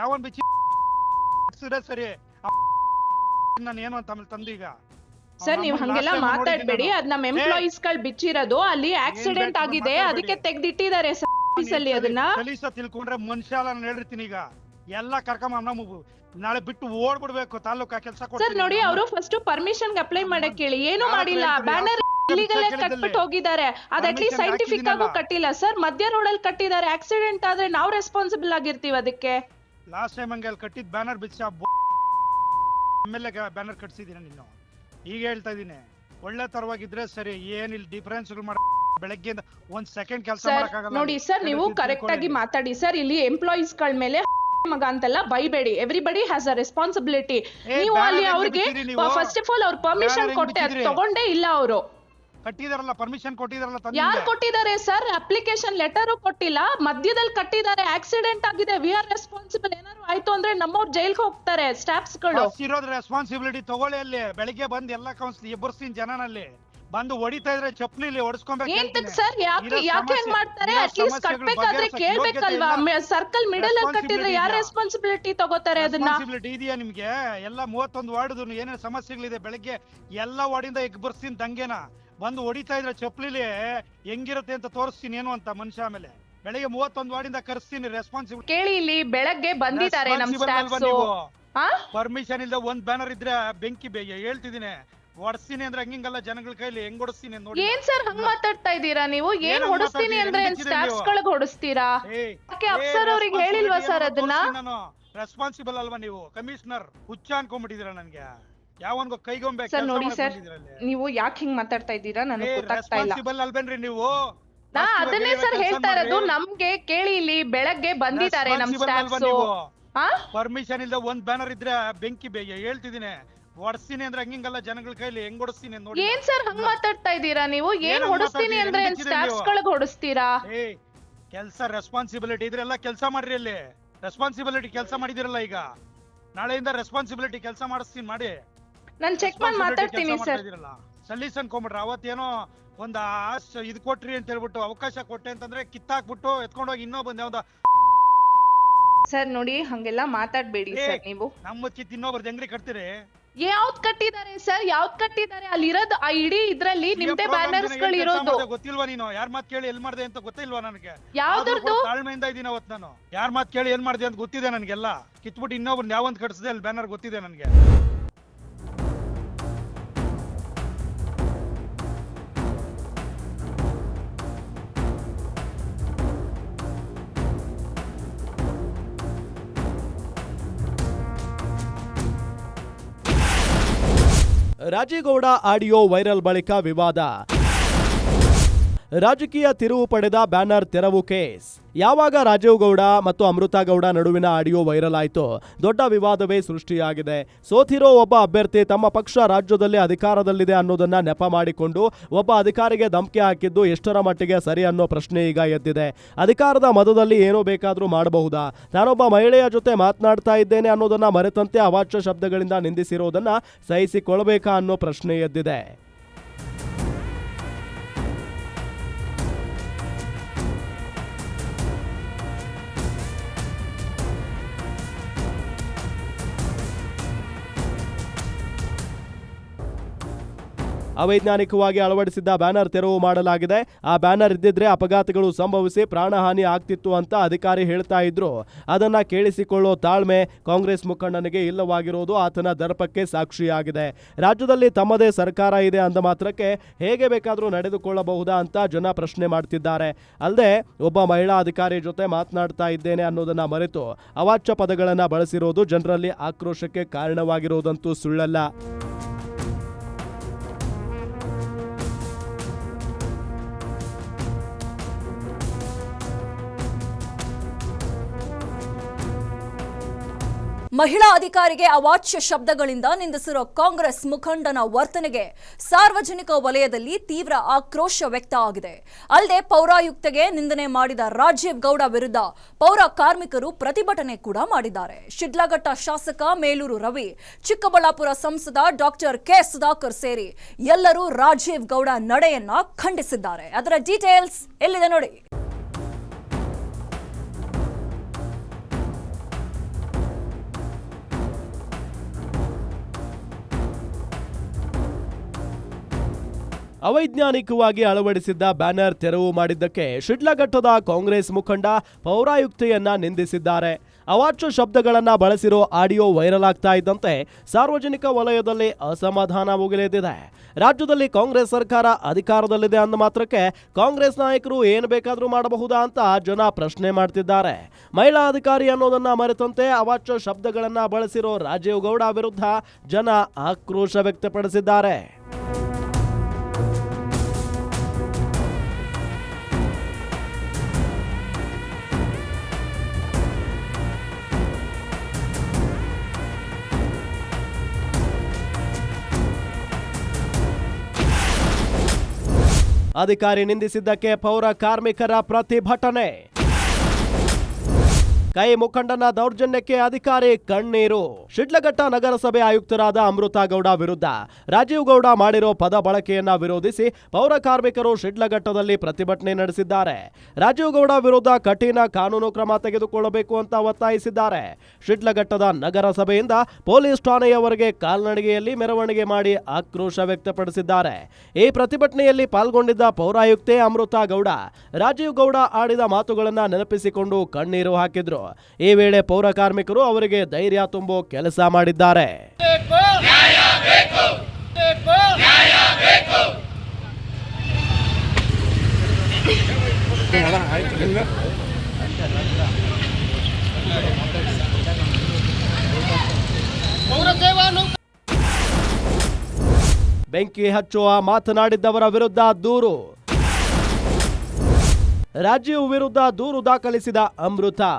ಯಾವನ್ ಬಿಚ್ಚಿ ಸರಿ ನಾನು ಏನು ಅಂತ ಆಮೇಲೆ ತಂದೀಗ. ಸರ್ ನೀವ್ ಹಂಗೆಲ್ಲ ಮಾತಾಡ್ಬೇಡಿ. ಅದ್ ನಮ್ ಎಂಪ್ಲಾಯೀಸ್ ಗಳು ಬಿಚ್ಚಿರೋದು, ಅಲ್ಲಿ ಆಕ್ಸಿಡೆಂಟ್ ಆಗಿದೆ, ಅದಕ್ಕೆ ತೆಗ್ದಿಟ್ಟಿದ್ದಾರೆ ಆಫೀಸ್ ಅಲ್ಲಿ. ಅದನ್ನ ಕಲೀಸ ತಿಳ್ಕೊಂಡ್ರೆ ಮನುಷ್ಯ ಅಲ್ಲ. ನಾನು ಹೇಳಿರ್ತೀನಿ ಈಗ ಎಲ್ಲ ಕರ್ಕೊಂಡ್ ನಾಳೆ ಬಿಟ್ಟು ಓಡ್ಬಿಡ್ಬೇಕು ತಾಲೂಕಾ ಕೆಲಸ. ಸರ್ ನೋಡಿ, ಅವರು ಫಸ್ಟ್ ಪರ್ಮಿಷನ್ ಅಪ್ಲೈ ಮಾಡಕ್ ಹೇಳಿ. ಏನು ಮಾಡಿಲ್ಲ, ಬ್ಯಾನರ್ ಇಲ್ಲಿಗಲ್ ಕಟ್ಬಿಟ್ಟು ಹೋಗಿದ್ದಾರೆ. ಅದ್ ಅಟ್ಲೀಸ್ಟ್ ಸೈಂಟಿಫಿಕ್ ಆಗು ಕಟ್ಟಿಲ್ಲ ಸರ್. ಮಧ್ಯ ರೋಡ್ ಅಲ್ಲಿ ಕಟ್ಟಿದ್ದಾರೆ. ಆಕ್ಸಿಡೆಂಟ್ ಆದ್ರೆ ನಾವು ರೆಸ್ಪಾನ್ಸಿಬಲ್ ಆಗಿರ್ತೀವಿ ಅದಕ್ಕೆ. ಲಾಸ್ಟ್ ಟೈಮ್ ಹಂಗೆ ಅಲ್ಲಿ ಕಟ್ಟಿದ್ ಬ್ಯಾನರ್ ಬಿಚ್ಚ ಆಮೇಲೆ ಬ್ಯಾನರ್ ಕಟ್ಸಿದೀನಿ. ನೀನು ಈಗ ಹೇಳ್ತಾ ಇದೀನಿ, ಒಳ್ಳೆ ತರವಾಗಿದ್ರೆ ಸರಿ. ಏನಿಲ್ಲ ಡಿಫರೆನ್ಸ್ ಮಾಡ ಬೆಳಗ್ಗೆಯಿಂದ ಒಂದ್ ಸೆಕೆಂಡ್ ಕೆಲಸ ಮಾಡಕ್ಕಾಗಲ್ಲ. ನೋಡಿ ಸರ್, ನೀವು ಕರೆಕ್ಟ್ ಆಗಿ ಮಾತಾಡಿ ಸರ್. ಇಲ್ಲಿ ಎಂಪ್ಲಾಯೀಸ್ ಗಳ ಮೇಲೆ ಮಗ ಅಂತೆಲ್ಲ ಬೈಬೇಡಿ. Everybody has a responsibility. ನೀವು ಅಲ್ಲಿ ಅವ್ರಿಗೆ ಫಸ್ಟ್ ಆಫ್ ಆಲ್ ಅವ್ರ ಪರ್ಮಿಷನ್ ಕೊಟ್ಟೆ, ಅದು ತಗೊಂಡೇ ಇಲ್ಲ. ಅವರು ಕಟ್ಟಿದಾರಲ್ಲ, ಪರ್ಮಿಷನ್ ಕೊಟ್ಟಿದಾರಲ್ಲ. ಯಾರು ಕೊಟ್ಟಿದ್ದಾರೆ ಸರ್? ಅಪ್ಲಿಕೇಶನ್ ಲೆಟರ್ ಕೊಟ್ಟಿಲ್ಲ, ಮಧ್ಯದಲ್ಲಿ ಕಟ್ಟಿದ್ದಾರೆ. ಆಕ್ಸಿಡೆಂಟ್ ಆಗಿದೆ, ವಿ ಆರ್ ರೆಸ್ಪಾನ್ಸಿಬಲ್. ಏನಾದ್ರು ಆಯ್ತು ಅಂದ್ರೆ ನಮ್ಮವ್ರು ಜೈಲ್ಗೆ ಹೋಗ್ತಾರೆ ಸ್ಟಾಫ್ಸ್ ಗಳು. ಇರೋದ್ ರೆಸ್ಪಾನ್ಸಿಬಿಲಿಟಿ ತಗೊಳ್ಳಿ. ಅಲ್ಲಿ ಬೆಳಿಗ್ಗೆ ಬಂದ್ ಎಲ್ಲಾ ಕೌನ್ಸಿಲ್ ಎಬ್ಬರ್ಸ್ತೀನಿ ಜನನಲ್ಲಿ ಬಂದು ಹೊಡಿತಾ ಇದ್ರೆ ಚಪ್ಪಲಿ ಹೊಡಿಸ್ಕೊಬೇಕು. ಏಂತಕ್ ಸರ್? ಯಾಕೆ ಹೆಂಗ್ ಮಾಡ್ತಾರೆ? ಅಟ್ಲೀಸ್ಟ್ ಕಟ್ಬೇಕಾದ್ರೆ ಕೇಳ್ಬೇಕಲ್ವಾ? ಸರ್ಕಲ್ ಮಿಡಲ್ ಅಲ್ಲಿ ಕಟ್ಟಿದ್ರೆ ಯಾರು ರೆಸ್ಪಾನ್ಸಿಬಿಲಿಟಿ ತಗೋತಾರೆ? ಅದನ್ನ ರೆಸ್ಪಾನ್ಸಿಬಿಲಿಟಿ ಇದೆಯಾ ನಿಮ್ಗೆ? ಎಲ್ಲ 31 ವಾರ್ಡ್ ಏನೇನು ಸಮಸ್ಯೆಗಳಿದೆ ಬೆಳಗ್ಗೆ ಎಲ್ಲ ವಾರ್ಡಿಂದ ಎಬ್ಬರ್ಸ್ತೀನಿ ದಂಗೆನ. ಬಂದು ಹೊಡಿತಾ ಇದ್ರೆ ಚಪ್ಪಲಿಲಿ ಹೆಂಗಿರುತ್ತೆ ಅಂತ ತೋರಿಸ್ತೀನಿ ಏನು ಅಂತ ಮನುಷ್ಯ. ಆಮೇಲೆ ಬೆಳಗ್ಗೆ 31 ವಾರ್ಡಿಂದ ಕರ್ಸ್ತೀನಿ. ರೆಸ್ಪಾನ್ಸಿಬಿಲಿಟಿ ಕೇಳಿ, ಇಲ್ಲಿ ಬೆಳಗ್ಗೆ ಬಂದಿದ್ದಾರೆ ನಮ್ ಸ್ಟಾಫ್ಸ್. ಪರ್ಮಿಷನ್ ಇಲ್ಲದೆ ಒಂದ್ ಬ್ಯಾನರ್ ಇದ್ರೆ ಬೆಂಕಿ ಹೇಳ್ತಿದ್ದೀನಿ ಹೊಡ್ಸ್ತೀನಿ ಅಂದ್ರೆ ಹಂಗಿಂಗಲ್ಲ. ಜನಗಳ ಕೈಲಿ ಹೆಂಗ್ ಹೊಡಿಸ್ತೀನಿ ನೋಡಿ. ಏನ್ ಸರ್ ಹಂಗ್ ಮಾತಾಡ್ತಾ ಇದ್ದೀರಾ ನೀವು? ಏನ್ ಹೊಡಿಸ್ತೀನಿ ಅಂದ್ರೆ ಸ್ಟಾಫ್ಸ್ ಗಳಿಗೆ ಹೊಡಿಸ್ತೀರಾ? ಅಪ್ಸರ್ ಅವ್ರಿಗೆ ಹೇಳಿಲ್ವಾ ಸರ್ ಅದನ್ನ? ರೆಸ್ಪಾನ್ಸಿಬಲ್ ಅಲ್ವಾ ನೀವು? ಕಮಿಷನರ್ ಹುಚ್ಚ ಅನ್ಕೊಂಡ್ಬಿಟ್ಟಿದೀರಾ ನನ್ಗೆ. ಯಾವನ್ಗೋ ಕೈಗೊಂಬೆ ಸರ್ ನೋಡಿ ಸರ್, ನೀವು ಯಾಕೆ ಹಿಂಗ್ ಮಾತಾಡ್ತಾ ಇದ್ದೀರಾ ನನಗೆ ಗೊತ್ತಾಗ್ತಾ ಇಲ್ಲ. ರೆಸ್ಪಾನ್ಸಿಬಲ್ ಅಲ್ವೇನ್ರಿ ನೀವು? ನಾ ಅದನ್ನೇ ಸರ್ ಹೇಳ್ತಾ ಇರೋದು. ನಮ್ಗೆ ಕೇಳಿ, ಇಲ್ಲಿ ಬೆಳಗ್ಗೆ ಬಂದಿದ್ದಾರೆ ನಮ್ ಸ್ಟಾಫ್ಸ್. ಪರ್ಮಿಷನ್ ಇಲ್ಲದೆ ಒಂದ್ ಬ್ಯಾನರ್ ಇದ್ರೆ ಬೆಂಕಿ ಹೇಳ್ತಿದ್ದೀನಿ ಹೊಡ್ಸ್ತೀನಿ ಅಂದ್ರೆ ಹಂಗಿಂಗಲ್ಲ. ಜನಗಳ ಕೈಲಿ ಹೆಂಗ್ ಹೊಡಿಸ್ತೀನಿ ನೋಡಿ. ಏನ್ ಸರ್ ಹಂಗ್ ಮಾತಾಡ್ತಾ ಇದ್ದೀರಾ ನೀವು? ಏನ್ ಹೊಡಿಸ್ತೀನಿ ಅಂದ್ರೆ ಸ್ಟಾಫ್ಸ್ ಗಳಿಗೆ ಹೊಡಿಸ್ತೀರಾ? ಕೆಲ್ಸ ರೆಸ್ಪಾನ್ಸಿಬಿಲಿಟಿ ಇದ್ರೆಲ್ಲ ಕೆಲಸ ಮಾಡ್ರಿ. ಅಲ್ಲಿ ರೆಸ್ಪಾನ್ಸಿಬಿಲಿಟಿ ಕೆಲಸ ಮಾಡಿದಿರಲ್ಲ. ಈಗ ನಾಳೆಯಿಂದ ರೆಸ್ಪಾನ್ಸಿಬಿಲಿಟಿ ಕೆಲಸ ಮಾಡಿಸ್ತೀನಿ ಮಾಡಿ. ನಾನ್ ಚೆಕ್ ಮಾಡಿ ಮಾತಾಡ್ತೀನಿ ಸರ್. ಸಲೀಸ್ ಅನ್ಕೊಂಬಿಟ್ರ ಅವತ್ತೇನೋ ಒಂದ್ ಇದ್ ಕೊಟ್ರಿ ಅಂತ ಹೇಳ್ಬಿಟ್ಟು ಅವಕಾಶ ಕೊಟ್ಟೆ ಅಂತಂದ್ರೆ ಕಿತ್ತಾಕ್ಬಿಟ್ಟು ಎತ್ಕೊಂಡೋಗಿ ಇನ್ನೊಬ್ಬಂದ್ ಯಾವ್ದ. ಸರ್ ನೋಡಿ, ಹಂಗೆಲ್ಲ ಮಾತಾಡ್ಬೇಡಿ ಸರ್ ನೀವು. ನಮ್ಮ ಕಿತ್ ಇನ್ನೊಬ್ರದ್ದು ಹೆಂಗ್ರಿ ಕಟ್ತೀರಿ? ಯಾವ್ದ್ ಕಟ್ಟಿದ್ದಾರೆ ಸರ್? ಯಾವ್ದ್ ಕಟ್ಟಿದ್ದಾರೆ? ಅಲ್ಲಿರೋದು ಆ ಇಡೀ ಇದ್ರಲ್ಲಿ ನಿಮ್ದೇ ಬ್ಯಾನರ್ಸ್ ಗಳು ಇರೋದು. ಗೊತ್ತಿಲ್ವಾ ನೀನು? ಯಾರ್ ಮಾತ್ ಕೇಳಿ ಎಲ್ ಮಾಡ್ದೆ ಅಂತ ಗೊತ್ತಿಲ್ವಾ ನನಗೆ? ಯಾವ್ದ್ರದ್ದು? ತಾಳ್ಮೆಯಿಂದ ಇದೀನಿ ಅವತ್ ನಾನು. ಯಾರ್ ಮಾತ್ ಕೇಳಿ ಏನ್ ಮಾಡ್ದೆ ಅಂತ ಗೊತ್ತಿದೆ ನನ್ಗೆಲ್ಲ. ಕಿತ್ಬಿಟ್ಟು ಇನ್ನೊಬ್ರು ಯಾವಂದ್ ಕಟ್ಸಿದೆ ಅಲ್ಲಿ ಬ್ಯಾನರ್ ಗೊತ್ತಿದೆ ನನ್ಗೆ. ರಾಜೇಗೌಡ ಆಡಿಯೋ ವೈರಲ್ ಬಳಿಕ ವಿವಾದ. ರಾಜಕೀಯ ತಿರುವು ಪಡೆದ ಬ್ಯಾನರ್ ತೆರವು ಕೇಸ್. ಯಾವಾಗ ರಾಜೀವ್ ಗೌಡ ಮತ್ತು ಅಮೃತಾ ಗೌಡ ನಡುವಿನ ಆಡಿಯೋ ವೈರಲ್ ಆಯಿತು, ದೊಡ್ಡ ವಿವಾದವೇ ಸೃಷ್ಟಿಯಾಗಿದೆ. ಸೋತಿರೋ ಒಬ್ಬ ಅಭ್ಯರ್ಥಿ ತಮ್ಮ ಪಕ್ಷ ರಾಜ್ಯದಲ್ಲಿ ಅಧಿಕಾರದಲ್ಲಿದೆ ಅನ್ನೋದನ್ನ ನೆಪ ಮಾಡಿಕೊಂಡು ಒಬ್ಬ ಅಧಿಕಾರಿಗೆ ಧಮಕಿ ಹಾಕಿದ್ದು ಎಷ್ಟರ ಮಟ್ಟಿಗೆ ಸರಿ ಅನ್ನೋ ಪ್ರಶ್ನೆ ಈಗ ಎದ್ದಿದೆ. ಅಧಿಕಾರದ ಮದದಲ್ಲಿ ಏನೋ ಬೇಕಾದರೂ ಮಾಡಬಹುದಾ? ನಾನೊಬ್ಬ ಮಹಿಳೆಯ ಜೊತೆ ಮಾತನಾಡ್ತಾ ಇದ್ದೇನೆ ಅನ್ನೋದನ್ನ ಮರೆತಂತೆ ಅವಾಚ್ಯ ಶಬ್ದಗಳಿಂದ ನಿಂದಿಸಿರೋದನ್ನ ಸಹಿಸಿಕೊಳ್ಳಬೇಕಾ ಅನ್ನೋ ಪ್ರಶ್ನೆ ಎದ್ದಿದೆ. ಅವೈಜ್ಞಾನಿಕವಾಗಿ ಅಳವಡಿಸಿದ್ದ ಬ್ಯಾನರ್ ತೆರವು ಮಾಡಲಾಗಿದೆ. ಆ ಬ್ಯಾನರ್ ಇದ್ದಿದ್ರೆ ಅಪಘಾತಗಳು ಸಂಭವಿಸಿ ಪ್ರಾಣಹಾನಿ ಆಗ್ತಿತ್ತು ಅಂತ ಅಧಿಕಾರಿ ಹೇಳ್ತಾ ಇದ್ರು. ಅದನ್ನ ಕೇಳಿಸಿಕೊಳ್ಳೋ ತಾಳ್ಮೆ ಕಾಂಗ್ರೆಸ್ ಮುಖಂಡನಿಗೆ ಇಲ್ಲವಾಗಿರೋದು ಆತನ ದರ್ಪಕ್ಕೆ ಸಾಕ್ಷಿಯಾಗಿದೆ. ರಾಜ್ಯದಲ್ಲಿ ತಮ್ಮದೇ ಸರ್ಕಾರ ಇದೆ ಅಂದ ಮಾತ್ರಕ್ಕೆ ಹೇಗೆ ಬೇಕಾದರೂ ನಡೆದುಕೊಳ್ಳಬಹುದಾ ಅಂತ ಜನ ಪ್ರಶ್ನೆ ಮಾಡ್ತಿದ್ದಾರೆ. ಅಲ್ಲದೆ ಒಬ್ಬ ಮಹಿಳಾ ಅಧಿಕಾರಿ ಜೊತೆ ಮಾತನಾಡ್ತಾ ಇದ್ದೇನೆ ಅನ್ನೋದನ್ನ ಮರೆತು ಅವಾಚ್ಯ ಪದಗಳನ್ನು ಬಳಸಿರೋದು ಜನರಲ್ಲಿ ಆಕ್ರೋಶಕ್ಕೆ ಕಾರಣವಾಗಿರೋದಂತೂ ಸುಳ್ಳಲ್ಲ. ಮಹಿಳಾ ಅಧಿಕಾರಿಗೆ ಅವಾಚ್ಯ ಶಬ್ದಗಳಿಂದ ನಿಂದಿಸಿರೋ ಕಾಂಗ್ರೆಸ್ ಮುಖಂಡನ ವರ್ತನೆಗೆ ಸಾರ್ವಜನಿಕ ವಲಯದಲ್ಲಿ ತೀವ್ರ ಆಕ್ರೋಶ ವ್ಯಕ್ತ ಆಗಿದೆ. ಅಲ್ಲದೆ ಪೌರಾಯುಕ್ತೆಗೆ ನಿಂದನೆ ಮಾಡಿದ ರಾಜೀವ್ ಗೌಡ ವಿರುದ್ಧ ಪೌರ ಕಾರ್ಮಿಕರು ಪ್ರತಿಭಟನೆ ಕೂಡ ಮಾಡಿದ್ದಾರೆ. ಶಿಡ್ಲಘಟ್ಟ ಶಾಸಕ ಮೇಲೂರು ರವಿ, ಚಿಕ್ಕಬಳ್ಳಾಪುರ ಸಂಸದ ಡಾಕ್ಟರ್ ಕೆ ಸುಧಾಕರ್ ಸೇರಿ ಎಲ್ಲರೂ ರಾಜೀವ್ ಗೌಡ ನಡೆಯನ್ನ ಖಂಡಿಸಿದ್ದಾರೆ. ಅದರ ಡೀಟೇಲ್ಸ್ ಎಲ್ಲಿದೆ ನೋಡಿ. ಅವೈಜ್ಞಾನಿಕವಾಗಿ ಅಳವಡಿಸಿದ್ದ ಬ್ಯಾನರ್ ತೆರವು ಮಾಡಿದ್ದಕ್ಕೆ ಶಿಡ್ಲಘಟ್ಟದ ಕಾಂಗ್ರೆಸ್ ಮುಖಂಡ ಪೌರಾಯುಕ್ತೆಯನ್ನ ನಿಂದಿಸಿದ್ದಾರೆ. ಅವಾಚ್ಯ ಶಬ್ದಗಳನ್ನ ಬಳಸಿರೋ ಆಡಿಯೋ ವೈರಲ್ ಆಗ್ತಾ ಇದ್ದಂತೆ ಸಾರ್ವಜನಿಕ ವಲಯದಲ್ಲಿ ಅಸಮಾಧಾನ ಮುಗಿಲೆದ್ದಿದೆ. ರಾಜ್ಯದಲ್ಲಿ ಕಾಂಗ್ರೆಸ್ ಸರ್ಕಾರ ಅಧಿಕಾರದಲ್ಲಿದೆ ಅಂದ ಮಾತ್ರಕ್ಕೆ ಕಾಂಗ್ರೆಸ್ ನಾಯಕರು ಏನು ಬೇಕಾದರೂ ಮಾಡಬಹುದಾ ಅಂತ ಜನ ಪ್ರಶ್ನೆ ಮಾಡ್ತಿದ್ದಾರೆ. ಮಹಿಳಾ ಅಧಿಕಾರಿ ಅನ್ನೋದನ್ನ ಮರೆತಂತೆ ಅವಾಚ್ಯ ಶಬ್ದಗಳನ್ನ ಬಳಸಿರೋ ರಾಜೀವ್ ಗೌಡ ವಿರುದ್ಧ ಜನ ಆಕ್ರೋಶ ವ್ಯಕ್ತಪಡಿಸಿದ್ದಾರೆ. ಅಧಿಕಾರಿ ನಿಂದಿಸಿದ್ದಕ್ಕೆ ಪೌರ ಕಾರ್ಮಿಕರ ಪ್ರತಿಭಟನೆ. ಕೈ ಮುಖಂಡನ ದೌರ್ಜನ್ಯಕ್ಕೆ ಅಧಿಕಾರಿ ಕಣ್ಣೀರು. ಶಿಡ್ಲಘಟ್ಟ ನಗರಸಭೆ ಆಯುಕ್ತರಾದ ಅಮೃತಾ ಗೌಡ ವಿರುದ್ಧ ರಾಜೀವ್ ಗೌಡ ಮಾಡಿರೋ ಪದ ಬಳಕೆಯನ್ನ ವಿರೋಧಿಸಿ ಪೌರ ಕಾರ್ಮಿಕರು ಶಿಡ್ಲಘಟ್ಟದಲ್ಲಿ ಪ್ರತಿಭಟನೆ ನಡೆಸಿದ್ದಾರೆ. ರಾಜೀವ್ ಗೌಡ ವಿರುದ್ಧ ಕಠಿಣ ಕಾನೂನು ಕ್ರಮ ತೆಗೆದುಕೊಳ್ಳಬೇಕು ಅಂತ ಒತ್ತಾಯಿಸಿದ್ದಾರೆ. ಶಿಡ್ಲಘಟ್ಟದ ನಗರಸಭೆಯಿಂದ ಪೊಲೀಸ್ ಠಾಣೆಯವರೆಗೆ ಕಾಲ್ನಡಿಗೆಯಲ್ಲಿ ಮೆರವಣಿಗೆ ಮಾಡಿ ಆಕ್ರೋಶ ವ್ಯಕ್ತಪಡಿಸಿದ್ದಾರೆ. ಈ ಪ್ರತಿಭಟನೆಯಲ್ಲಿ ಪಾಲ್ಗೊಂಡಿದ್ದ ಪೌರಾಯುಕ್ತೆ ಅಮೃತಾ ಗೌಡ ರಾಜೀವ್ ಗೌಡ ಆಡಿದ ಮಾತುಗಳನ್ನ ನೆನಪಿಸಿಕೊಂಡು ಕಣ್ಣೀರು ಹಾಕಿದ್ರು. ಈ ವೇಳೆ ಪೌರ ಕಾರ್ಮಿಕರು ಅವರಿಗೆ ಧೈರ್ಯ ತುಂಬೋ ಕೆಲಸ ಮಾಡಿದ್ದಾರೆ. ಬೆಂಕಿ ಹಚ್ಚುವ ಮಾತನಾಡಿದ್ದವರ ವಿರುದ್ಧ ದೂರು. ರಾಜೀವ್ ವಿರುದ್ಧ ದೂರು ದಾಖಲಿಸಿದ ಅಮೃತಾ.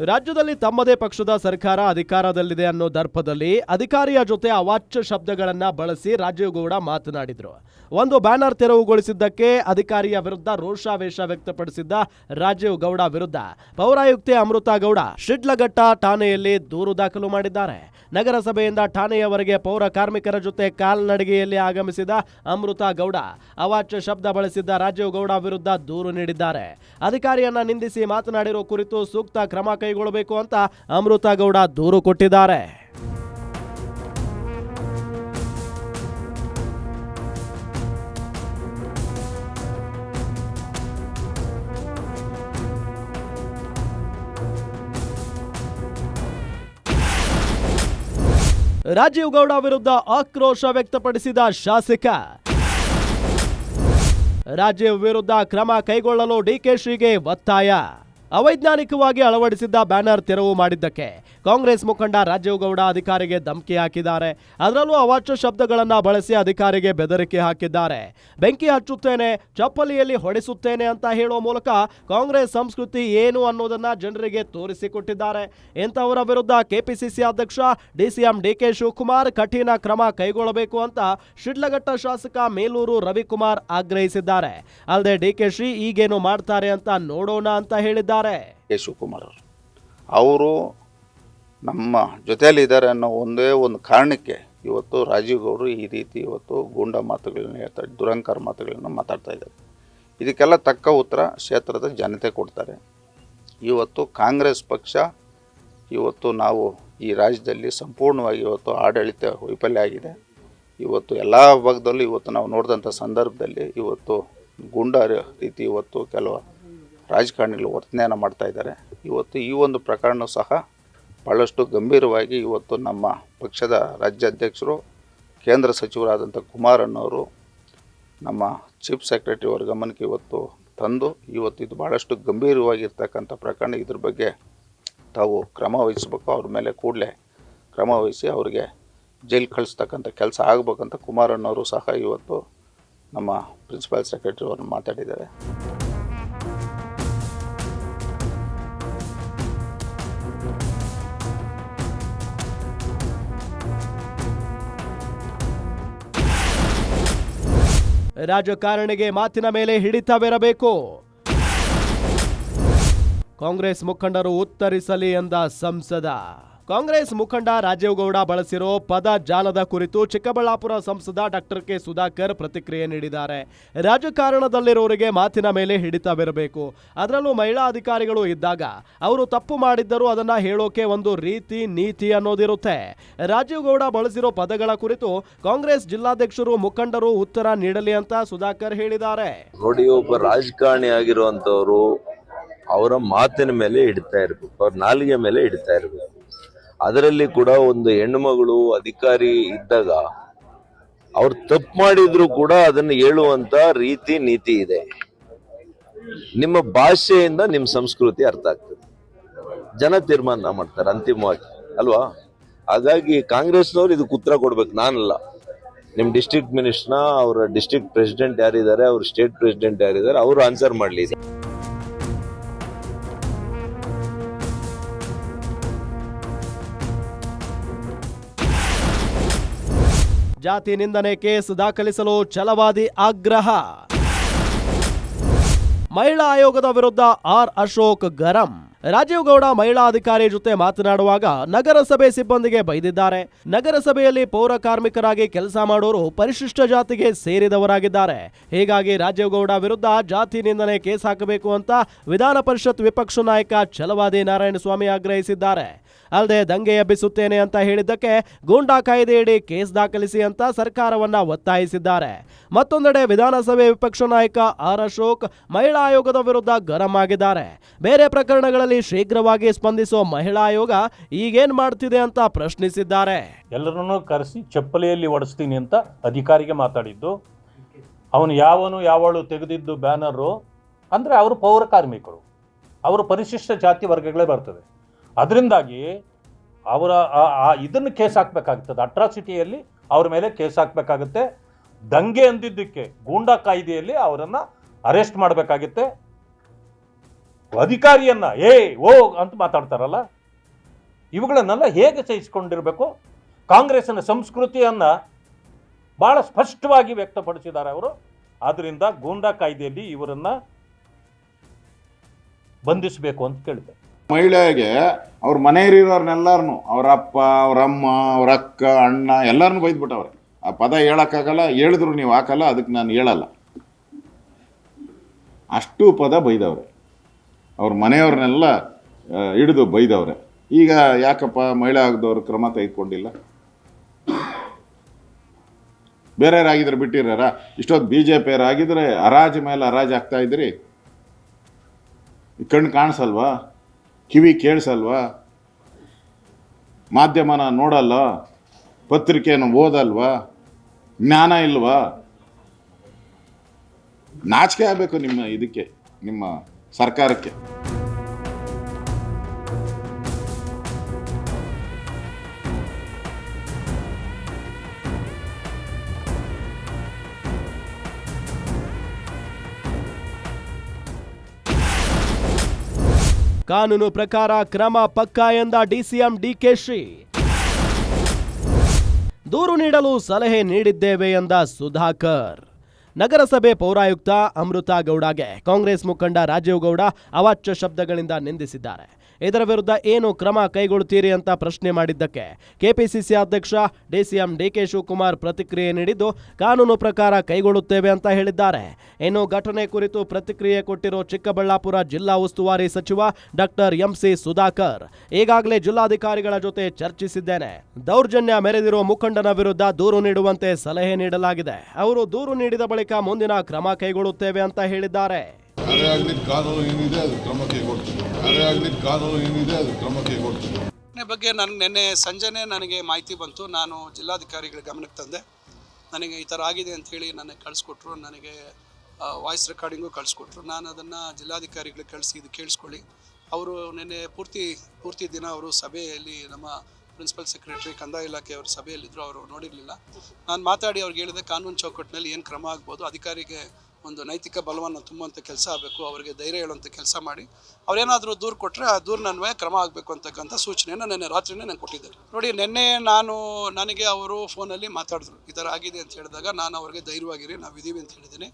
ರಾಜ್ಯದಲ್ಲಿ ತಮ್ಮದೇ ಪಕ್ಷದ ಸರ್ಕಾರ ಅಧಿಕಾರದಲ್ಲಿದೆ ಅನ್ನೋ ದರ್ಪದಲ್ಲಿ ಅಧಿಕಾರಿಯ ಜೊತೆ ಅವಾಚ್ಯ ಶಬ್ದಗಳನ್ನ ಬಳಸಿ ರಾಜೀವ್ ಗೌಡ ಮಾತನಾಡಿದ್ರು. ಒಂದು ಬ್ಯಾನರ್ ತೆರವುಗೊಳಿಸಿದ್ದಕ್ಕೆ ಅಧಿಕಾರಿಯ ವಿರುದ್ಧ ರೋಷಾವೇಶ ವ್ಯಕ್ತಪಡಿಸಿದ್ದ ರಾಜೀವ್ ಗೌಡ ವಿರುದ್ಧ ಪೌರಾಯುಕ್ತೆ ಅಮೃತಾ ಗೌಡ ಶಿಡ್ಲಘಟ್ಟ ಠಾಣೆಯಲ್ಲಿ ದೂರು ದಾಖಲು ಮಾಡಿದ್ದಾರೆ. ನಗರಸಭೆಯಿಂದ ಠಾಣೆಯವರೆಗೆ ಪೌರ ಕಾರ್ಮಿಕರ ಜೊತೆ ಕಾಲ್ನಡಿಗೆಯಲ್ಲಿ ಆಗಮಿಸಿದ ಅಮೃತಾ ಗೌಡ ಅವಾಚ್ಯ ಶಬ್ದ ಬಳಸಿದ್ದ ರಾಜೀವ್ ಗೌಡ ವಿರುದ್ಧ ದೂರು ನೀಡಿದ್ದಾರೆ. ಅಧಿಕಾರಿಯನ್ನ ನಿಂದಿಸಿ ಮಾತನಾಡಿರೋ ಕುರಿತು ಸೂಕ್ತ ಕ್ರಮ ಕೈಗೊಳ್ಳಬೇಕು ಅಂತ ಅಮೃತಾ ಗೌಡ ದೂರು ಕೊಟ್ಟಿದ್ದಾರೆ. ರಾಜೀವ್ ಗೌಡ ವಿರುದ್ಧ ಆಕ್ರೋಶ ವ್ಯಕ್ತಪಡಿಸಿದ ಶಾಸಕ. ರಾಜೀವ್ ವಿರುದ್ಧ ಕ್ರಮ ಕೈಗೊಳ್ಳಲು ಡಿಕೆಶಿಗೆ ಒತ್ತಾಯ. ಅವೈಜ್ಞಾನಿಕವಾಗಿ ಅಳವಡಿಸಿದ್ದ ಬ್ಯಾನರ್ ತೆರವು ಮಾಡಿದ್ದಕ್ಕೆ ಕಾಂಗ್ರೆಸ್ ಮುಖಂಡ ರಾಜೀವ್ ಗೌಡ ಅಧಿಕಾರಿಗೆ ಧಮಕಿ ಹಾಕಿದ್ದಾರೆ. ಅದರಲ್ಲೂ ಅವಾಚ್ಯ ಶಬ್ದಗಳನ್ನ ಬಳಸಿ ಅಧಿಕಾರಿಗೆ ಬೆದರಿಕೆ ಹಾಕಿದ್ದಾರೆ. ಬೆಂಕಿ ಹಚ್ಚುತ್ತೇನೆ, ಚಪ್ಪಲಿಯಲ್ಲಿ ಹೊಡೆಸುತ್ತೇನೆ ಅಂತ ಹೇಳುವ ಮೂಲಕ ಕಾಂಗ್ರೆಸ್ ಸಂಸ್ಕೃತಿ ಏನು ಅನ್ನೋದನ್ನ ಜನರಿಗೆ ತೋರಿಸಿಕೊಟ್ಟಿದ್ದಾರೆ. ಇಂಥವರ ವಿರುದ್ಧ ಕೆಪಿಸಿಸಿ ಅಧ್ಯಕ್ಷ ಡಿಸಿಎಂ ಡಿಕೆ ಶಿವಕುಮಾರ್ ಕಠಿಣ ಕ್ರಮ ಕೈಗೊಳ್ಳಬೇಕು ಅಂತ ಶಿಡ್ಲಘಟ್ಟ ಶಾಸಕ ಮೇಲೂರು ರವಿಕುಮಾರ್ ಆಗ್ರಹಿಸಿದ್ದಾರೆ. ಅಲ್ಲದೆ ಡಿಕೆಶಿ ಈಗೇನು ಮಾಡ್ತಾರೆ ಅಂತ ನೋಡೋಣ ಅಂತ ಹೇಳಿದ್ದಾರೆ. ಶಿವಕುಮಾರ್ ಅವರು ನಮ್ಮ ಜೊತೆಯಲ್ಲಿ ಇದ್ದಾರೆ ಅನ್ನೋ ಒಂದೇ ಒಂದು ಕಾರಣಕ್ಕೆ ಇವತ್ತು ರಾಜೀವ್ ಗೌಡರು ಈ ರೀತಿ ಇವತ್ತು ಗೂಂಡ ಮಾತುಗಳನ್ನ ಹೇಳ್ತಾರೆ, ದುರಂಕಾರ ಮಾತುಗಳನ್ನ ಮಾತಾಡ್ತಾ ಇದ್ದಾರೆ. ಇದಕ್ಕೆಲ್ಲ ತಕ್ಕ ಉತ್ತರ ಕ್ಷೇತ್ರದ ಜನತೆ ಕೊಡ್ತಾರೆ. ಇವತ್ತು ಕಾಂಗ್ರೆಸ್ ಪಕ್ಷ ಇವತ್ತು ನಾವು ಈ ರಾಜ್ಯದಲ್ಲಿ ಸಂಪೂರ್ಣವಾಗಿ ಇವತ್ತು ಆಡಳಿತ ವೈಫಲ್ಯ ಆಗಿದೆ. ಇವತ್ತು ಎಲ್ಲ ಭಾಗದಲ್ಲೂ ಇವತ್ತು ನಾವು ನೋಡಿದಂಥ ಸಂದರ್ಭದಲ್ಲಿ ಇವತ್ತು ಗೂಂಡ ರೀತಿ ಇವತ್ತು ಕೆಲವು ರಾಜಕಾರಣಿಗಳು ವರ್ತನೆಯನ್ನು ಮಾಡ್ತಾಯಿದ್ದಾರೆ. ಇವತ್ತು ಈ ಒಂದು ಪ್ರಕರಣ ಸಹ ಭಾಳಷ್ಟು ಗಂಭೀರವಾಗಿ ಇವತ್ತು ನಮ್ಮ ಪಕ್ಷದ ರಾಜ್ಯಾಧ್ಯಕ್ಷರು ಕೇಂದ್ರ ಸಚಿವರಾದಂಥ ಕುಮಾರಣ್ಣವರು ನಮ್ಮ ಚೀಫ್ ಸೆಕ್ರೆಟರಿ ಅವರ ಗಮನಕ್ಕೆ ಇವತ್ತು ತಂದು ಇವತ್ತು ಇದು ಭಾಳಷ್ಟು ಗಂಭೀರವಾಗಿರ್ತಕ್ಕಂಥ ಪ್ರಕರಣ, ಇದ್ರ ಬಗ್ಗೆ ತಾವು ಕ್ರಮ ವಹಿಸಬೇಕು, ಅವ್ರ ಮೇಲೆ ಕೂಡಲೇ ಕ್ರಮ ವಹಿಸಿ ಅವರಿಗೆ ಜೈಲು ಕಳಿಸ್ತಕ್ಕಂಥ ಕೆಲಸ ಆಗಬೇಕಂತ ಕುಮಾರಣ್ಣವರು ಸಹ ಇವತ್ತು ನಮ್ಮ ಪ್ರಿನ್ಸಿಪಲ್ ಸೆಕ್ರೆಟರಿ ಅವ್ರನ್ನ ಮಾತಾಡಿದ್ದಾರೆ. ರಾಜಕಾರಣಿಗೆ ಮಾತಿನ ಮೇಲೆ ಹಿಡಿತವಿರಬೇಕು. ಕಾಂಗ್ರೆಸ್ ಮುಖಂಡರು ಉತ್ತರಿಸಲಿ ಎಂದ ಸಂಸದ. ಕಾಂಗ್ರೆಸ್ ಮುಖಂಡ ರಾಜೀವ್ ಗೌಡ ಬಳಸಿರೋ ಪದ ಜಾಲದ ಕುರಿತು ಚಿಕ್ಕಬಳ್ಳಾಪುರ ಸಂಸದ ಡಾಕ್ಟರ್ ಕೆ ಸುಧಾಕರ್ ಪ್ರತಿಕ್ರಿಯೆ ನೀಡಿದ್ದಾರೆ. ರಾಜಕಾರಣದಲ್ಲಿರೋರಿಗೆ ಮಾತಿನ ಮೇಲೆ ಹಿಡಿತವಿರಬೇಕು. ಅದರಲ್ಲೂ ಮಹಿಳಾ ಅಧಿಕಾರಿಗಳು ಇದ್ದಾಗ ಅವರು ತಪ್ಪು ಮಾಡಿದ್ದರೂ ಅದನ್ನ ಹೇಳೋಕೆ ಒಂದು ರೀತಿ ನೀತಿ ಅನ್ನೋದಿರುತ್ತೆ. ರಾಜೀವ್ ಗೌಡ ಬಳಸಿರೋ ಪದಗಳ ಕುರಿತು ಕಾಂಗ್ರೆಸ್ ಜಿಲ್ಲಾಧ್ಯಕ್ಷರು ಮುಖಂಡರು ಉತ್ತರ ನೀಡಲಿ ಅಂತ ಸುಧಾಕರ್ ಹೇಳಿದ್ದಾರೆ. ನೋಡಿ, ಒಬ್ಬ ರಾಜಕಾರಣಿ ಆಗಿರುವಂತವ್ರು ಅವರ ಮಾತಿನ ಮೇಲೆ ಹಿಡಿತಾ ಇರ್ಬೇಕು, ಅವ್ರ ನಾಲಿಗೆ ಮೇಲೆ ಹಿಡಿತಾ ಇರ್ಬೇಕು. ಅದರಲ್ಲಿ ಕೂಡ ಒಂದು ಹೆಣ್ಣುಮಗಳು ಅಧಿಕಾರಿ ಇದ್ದಾಗ ಅವ್ರು ತಪ್ಪು ಮಾಡಿದ್ರು ಕೂಡ ಅದನ್ನು ಹೇಳುವಂತ ರೀತಿ ನೀತಿ ಇದೆ. ನಿಮ್ಮ ಭಾಷೆಯಿಂದ ನಿಮ್ಮ ಸಂಸ್ಕೃತಿ ಅರ್ಥ ಆಗ್ತದೆ, ಜನ ತೀರ್ಮಾನ ಮಾಡ್ತಾರೆ ಅಂತಿಮವಾಗಿ, ಅಲ್ವಾ? ಹಾಗಾಗಿ ಕಾಂಗ್ರೆಸ್ನವ್ರು ಇದಕ್ಕೆ ಉತ್ತರ ಕೊಡ್ಬೇಕು, ನಾನಲ್ಲ. ನಿಮ್ ಡಿಸ್ಟ್ರಿಕ್ಟ್ ಮಿನಿಸ್ಟರ್ನ, ಅವರ ಡಿಸ್ಟ್ರಿಕ್ಟ್ ಪ್ರೆಸಿಡೆಂಟ್ ಯಾರಿದ್ದಾರೆ, ಅವ್ರ ಸ್ಟೇಟ್ ಪ್ರೆಸಿಡೆಂಟ್ ಯಾರಿದ್ದಾರೆ, ಅವರು ಆನ್ಸರ್ ಮಾಡ್ಲಿ. ಜಾತಿ ನಿಂದನೆ ಕೇಸ್ ದಾಖಲಿಸಲು ಛಲವಾದಿ ಆಗ್ರಹ. ಮಹಿಳಾ ಆಯೋಗದ ವಿರುದ್ಧ ಆರ್ ಅಶೋಕ್ ಗರಂ. ರಾಜೀವ್ ಗೌಡ ಮಹಿಳಾ ಅಧಿಕಾರಿ ಜೊತೆ ಮಾತನಾಡುವಾಗ ನಗರಸಭೆ ಸಿಬ್ಬಂದಿಗೆ ಬೈದಿದ್ದಾರೆ. ನಗರಸಭೆಯಲ್ಲಿ ಪೌರ ಕಾರ್ಮಿಕರಾಗಿ ಕೆಲಸ ಮಾಡೋರು ಪರಿಶಿಷ್ಟ ಜಾತಿಗೆ ಸೇರಿದವರಾಗಿದ್ದಾರೆ. ಹೀಗಾಗಿ ರಾಜೀವ್ ಗೌಡ ವಿರುದ್ಧ ಜಾತಿ ನಿಂದನೆ ಕೇಸ್ ಹಾಕಬೇಕು ಅಂತ ವಿಧಾನ ಪರಿಷತ್ ವಿಪಕ್ಷ ನಾಯಕ ಛಲವಾದಿ ನಾರಾಯಣಸ್ವಾಮಿ ಆಗ್ರಹಿಸಿದ್ದಾರೆ. ಅಲ್ಲದೆ ದಂಗೆ ಎಬ್ಬಿಸುತ್ತೇನೆ ಅಂತ ಹೇಳಿದ್ದಕ್ಕೆ ಗೂಂಡಾ ಕಾಯ್ದೆಯಡಿ ಕೇಸ್ ದಾಖಲಿಸಿ ಅಂತ ಸರ್ಕಾರವನ್ನ ಒತ್ತಾಯಿಸಿದ್ದಾರೆ. ಮತ್ತೊಂದೆಡೆ ವಿಧಾನಸಭೆ ವಿಪಕ್ಷ ನಾಯಕ ಆರ್ ಅಶೋಕ್ ಮಹಿಳಾ ಆಯೋಗದ ವಿರುದ್ಧ ಗರಂ ಆಗಿದ್ದಾರೆ. ಬೇರೆ ಪ್ರಕರಣಗಳಲ್ಲಿ ಶೀಘ್ರವಾಗಿ ಸ್ಪಂದಿಸೋ ಮಹಿಳಾ ಆಯೋಗ ಈಗೇನ್ ಮಾಡ್ತಿದೆ ಅಂತ ಪ್ರಶ್ನಿಸಿದ್ದಾರೆ. ಎಲ್ಲರನ್ನೂ ಕರೆಸಿ ಚಪ್ಪಲಿಯಲ್ಲಿ ಒಡಿಸ್ತೀನಿ ಅಂತ ಅಧಿಕಾರಿಗೆ ಮಾತಾಡಿದ್ದು. ಅವನು ಯಾವಳು ತೆಗೆದಿದ್ದು ಬ್ಯಾನರು ಅಂದರೆ ಅವರು ಪೌರ ಕಾರ್ಮಿಕರು, ಅವರು ಪರಿಶಿಷ್ಟ ಜಾತಿ ವರ್ಗಗಳೇ ಬರ್ತದೆ. ಅದರಿಂದಾಗಿ ಅವರ ಇದನ್ನು ಕೇಸ್ ಹಾಕಬೇಕಾಗುತ್ತದೆ, ಅಟ್ರಾಸಿಟಿಯಲ್ಲಿ ಅವ್ರ ಮೇಲೆ ಕೇಸ್ ಹಾಕಬೇಕಾಗುತ್ತೆ. ದಂಗೆ ಅಂದಿದ್ದಕ್ಕೆ ಗೂಂಡಾ ಕಾಯ್ದೆಯಲ್ಲಿ ಅವರನ್ನು ಅರೆಸ್ಟ್ ಮಾಡಬೇಕಾಗುತ್ತೆ. ಅಧಿಕಾರಿಯನ್ನ ಓ ಅಂತ ಮಾತಾಡ್ತಾರಲ್ಲ, ಇವುಗಳನ್ನೆಲ್ಲ ಹೇಗೆ ಸಹಿಸಿಕೊಂಡಿರಬೇಕು? ಕಾಂಗ್ರೆಸ್ಸಿನ ಸಂಸ್ಕೃತಿಯನ್ನು ಭಾಳ ಸ್ಪಷ್ಟವಾಗಿ ವ್ಯಕ್ತಪಡಿಸಿದ್ದಾರೆ ಅವರು. ಆದ್ದರಿಂದ ಗೂಂಡಾ ಕಾಯ್ದೆಯಲ್ಲಿ ಇವರನ್ನು ಬಂಧಿಸಬೇಕು ಅಂತ ಕೇಳಿದೆ. ಮಹಿಳೆಗೆ ಅವ್ರ ಮನೆಯಲ್ಲಿರೋರ್ನೆಲ್ಲರನ್ನು, ಅವ್ರ ಅಪ್ಪ, ಅವ್ರ ಅಮ್ಮ, ಅವ್ರ ಅಕ್ಕ, ಅಣ್ಣ ಎಲ್ಲರನ್ನೂ ಬೈದ್ಬಿಟ್ಟವ್ರೆ. ಆ ಪದ ಹೇಳೋಕ್ಕಾಗಲ್ಲ, ಹೇಳಿದ್ರು ನೀವು ಹಾಕಲ್ಲ, ಅದಕ್ಕೆ ನಾನು ಹೇಳಲ್ಲ, ಅಷ್ಟು ಪದ ಬೈದವ್ರೆ. ಅವ್ರ ಮನೆಯವ್ರನ್ನೆಲ್ಲ ಹಿಡಿದು ಬೈದವ್ರೆ. ಈಗ ಯಾಕಪ್ಪ ಮಹಿಳೆ ಆಗದವ್ರು ಕ್ರಮ ತೆಗೆದುಕೊಂಡಿಲ್ಲ? ಬೇರೆಯವರಾಗಿದ್ರೆ ಬಿಟ್ಟಿರಾರ? ಇಷ್ಟೊತ್ತು BJP ಆಗಿದ್ರೆ ಹರಾಜು ಮೇಲೆ ಹರಾಜು ಆಗ್ತಾ ಇದ್ರಿ. ಕಣ್ಣು ಕಾಣಿಸಲ್ವಾ? ಕಿವಿ ಕೇಳಿಸಲ್ವಾ? ಮಾಧ್ಯಮನ ನೋಡಲ್ಲ? ಪತ್ರಿಕೆಯನ್ನು ಓದಲ್ವಾ? ಜ್ಞಾನ ಇಲ್ವಾ? ನಾಚಿಕೆ ಆಗಬೇಕು ನಿಮ್ಮ ಇದಕ್ಕೆ, ನಿಮ್ಮ ಸರ್ಕಾರಕ್ಕೆ. ಕಾನೂನು ಪ್ರಕಾರ ಕ್ರಮ ಪಕ್ಕಾ ಎಂದ ಡಿಸಿಎಂ ಡಿಕೆಶಿ. ದೂರು ನೀಡಲು ಸಲಹೆ ನೀಡಿದ್ದೇವೆ ಎಂದ ಸುಧಾಕರ್. ನಗರಸಭೆ ಪೌರಾಯುಕ್ತ ಅಮೃತಾ ಗೌಡಗೆ ಕಾಂಗ್ರೆಸ್ ಮುಖಂಡ ರಾಜೀವ್ ಗೌಡ ಅವಾಚ್ಯ ಶಬ್ದಗಳಿಂದ ನಿಂದಿಸಿದ್ದಾರೆ. ಇದರ ವಿರುದ್ಧ ಏನು ಕ್ರಮ ಕೈಗೊಳ್ಳುತ್ತೀರಿ ಅಂತ ಪ್ರಶ್ನೆ ಮಾಡಿದ್ದಕ್ಕೆ ಕೆಪಿಸಿಸಿ ಅಧ್ಯಕ್ಷ ಡಿಸಿಎಂ ಡಿಕೆ ಶಿವಕುಮಾರ್ ಪ್ರತಿಕ್ರಿಯೆ ನೀಡಿದ್ದು, ಕಾನೂನು ಪ್ರಕಾರ ಕೈಗೊಳ್ಳುತ್ತೇವೆ ಅಂತ ಹೇಳಿದ್ದಾರೆ. ಇನ್ನು ಘಟನೆ ಕುರಿತು ಪ್ರತಿಕ್ರಿಯೆ ಕೊಟ್ಟಿರೋ ಚಿಕ್ಕಬಳ್ಳಾಪುರ ಜಿಲ್ಲಾ ಉಸ್ತುವಾರಿ ಸಚಿವ ಡಾಕ್ಟರ್ ಎಂಸಿ ಸುಧಾಕರ್, ಈಗಾಗಲೇ ಜಿಲ್ಲಾಧಿಕಾರಿಗಳ ಜೊತೆ ಚರ್ಚಿಸಿದ್ದೇನೆ. ದೌರ್ಜನ್ಯ ಮೆರೆದಿರೋ ಮುಖಂಡನ ವಿರುದ್ಧ ದೂರು ನೀಡುವಂತೆ ಸಲಹೆ ನೀಡಲಾಗಿದೆ. ಅವರು ದೂರು ನೀಡಿದ ಬಳಿಕ ಮುಂದಿನ ಕ್ರಮ ಕೈಗೊಳ್ಳುತ್ತೇವೆ ಅಂತ ಹೇಳಿದ್ದಾರೆ. ಕಾನೂನು ಏನಿದೆ ಅದು ಕ್ರಮ ಕೈಗೊಳ್ತೀವಿ. ಬಗ್ಗೆ ನನಗೆ ನಿನ್ನೆ ಸಂಜೆನೇ ನನಗೆ ಮಾಹಿತಿ ಬಂತು. ನಾನು ಜಿಲ್ಲಾಧಿಕಾರಿಗಳ ಗಮನಕ್ಕೆ ತಂದೆ. ನನಗೆ ಈ ಥರ ಆಗಿದೆ ಅಂಥೇಳಿ ನನಗೆ ಕಳಿಸ್ಕೊಟ್ರು. ನನಗೆ ವಾಯ್ಸ್ ರೆಕಾರ್ಡಿಂಗು ಕಳಿಸ್ಕೊಟ್ರು. ನಾನು ಅದನ್ನು ಜಿಲ್ಲಾಧಿಕಾರಿಗಳಿಗೆ ಕಳಿಸಿ ಇದು ಕೇಳಿಸ್ಕೊಳ್ಳಿ. ಅವರು ನಿನ್ನೆ ಪೂರ್ತಿ ದಿನ ಅವರು ಸಭೆಯಲ್ಲಿ, ನಮ್ಮ ಪ್ರಿನ್ಸಿಪಲ್ ಸೆಕ್ರೆಟರಿ ಕಂದಾಯ ಇಲಾಖೆಯವರು ಸಭೆಯಲ್ಲಿದ್ದರು. ಅವರು ನೋಡಿರಲಿಲ್ಲ. ನಾನು ಮಾತಾಡಿ ಅವ್ರಿಗೆ ಹೇಳಿದೆ, ಕಾನೂನು ಚೌಕಟ್ಟಿನಲ್ಲಿ ಏನು ಕ್ರಮ ಆಗ್ಬೋದು, ಅಧಿಕಾರಿಗೆ ಒಂದು ನೈತಿಕ ಬಲವನ್ನು ತುಂಬುವಂಥ ಕೆಲಸ ಆಗಬೇಕು, ಅವರಿಗೆ ಧೈರ್ಯ ಹೇಳುವಂಥ ಕೆಲಸ ಮಾಡಿ, ಅವರೇನಾದರೂ ದೂರು ಕೊಟ್ಟರೆ ಆ ದೂರಿನನ್ವಯ ಕ್ರಮ ಆಗಬೇಕು ಅಂತಕ್ಕಂಥ ಸೂಚನೆಯನ್ನು ನಿನ್ನೆ ರಾತ್ರಿನೇ ನಾನು ಕೊಟ್ಟಿದ್ದೆ. ನೋಡಿ, ನಿನ್ನೆ ನನಗೆ ಅವರು ಫೋನಲ್ಲಿ ಮಾತಾಡಿದ್ರು, ಈ ಥರ ಆಗಿದೆ ಅಂತ ಹೇಳಿದಾಗ ನಾನು ಅವ್ರಿಗೆ ಧೈರ್ಯವಾಗಿರಿ, ನಾವು ಇದ್ದೀವಿ ಅಂತ ಹೇಳಿದ್ದೀನಿ.